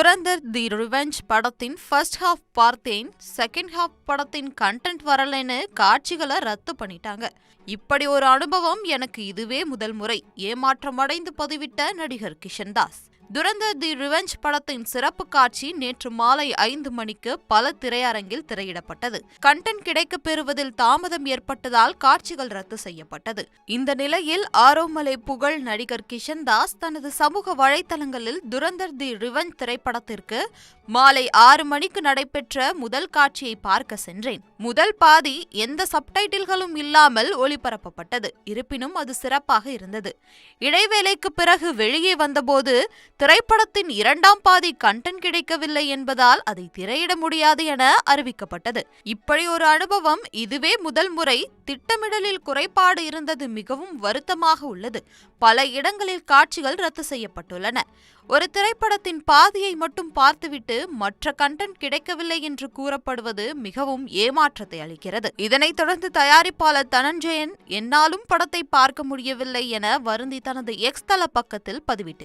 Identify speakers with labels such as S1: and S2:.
S1: துரந்தர் தி revenge படத்தின் first half பார்த்தேன், second half படத்தின் கண்டென்ட் வரலன்னு காட்சிகளை ரத்து பண்ணிட்டாங்க. இப்படி ஒரு அனுபவம் எனக்கு இதுவே முதல் முறை. ஏமாற்றமடைந்து பதிவிட்ட நடிகர் கிஷன் தாஸ். துரந்தர் தி ரிவெஞ்ச் படத்தின் சிறப்பு காட்சி நேற்று மாலை 5 மணிக்கு பல திரையரங்கில் திரையிடப்பட்டது. கண்டென்ட் கிடைக்கப் பெறுவதில் தாமதம் ஏற்பட்டதால் காட்சிகள் ரத்து செய்யப்பட்டது. இந்த நிலையில் ஆரோமலை புகழ் நடிகர் கிஷன் தாஸ் தனது சமூக வலைதளங்களில் துரந்தர் தி ரிவெஞ்ச் திரைப்படத்திற்கு மாலை 6 மணிக்கு நடைபெற்ற முதல் காட்சியை பார்க்க சென்றேன். முதல் பாதி எந்த சப்டைட்டில்களும் இல்லாமல் ஒளிபரப்பப்பட்டது. இருப்பினும் அது சிறப்பாக இருந்தது. இடைவேளைக்கு பிறகு வெளியே வந்தபோது திரைப்படத்தின் 2ஆம் பாதி கண்டென்ட் கிடைக்கவில்லை என்பதால் அதை திரையிட முடியாது என அறிவிக்கப்பட்டது. இப்படி ஒரு அனுபவம் இதுவே முதல் முறை. திட்டமிடலில் குறைபாடு இருந்தது மிகவும் வருத்தமாக உள்ளது. பல இடங்களில் காட்சிகள் ரத்து செய்யப்பட்டுள்ளன. ஒரு திரைப்படத்தின் பாதியை மட்டும் பார்த்துவிட்டு மற்ற கண்டென்ட் கிடைக்கவில்லை என்று கூறப்படுவது மிகவும் ஏமாற்றத்தை அளிக்கிறது. இதனைத் தொடர்ந்து தயாரிப்பாளர் தனஞ்சயன் என்னாலும் படத்தை பார்க்க முடியவில்லை என வருந்தி தனது எக்ஸ் தள பக்கத்தில் பதிவிட்டார்.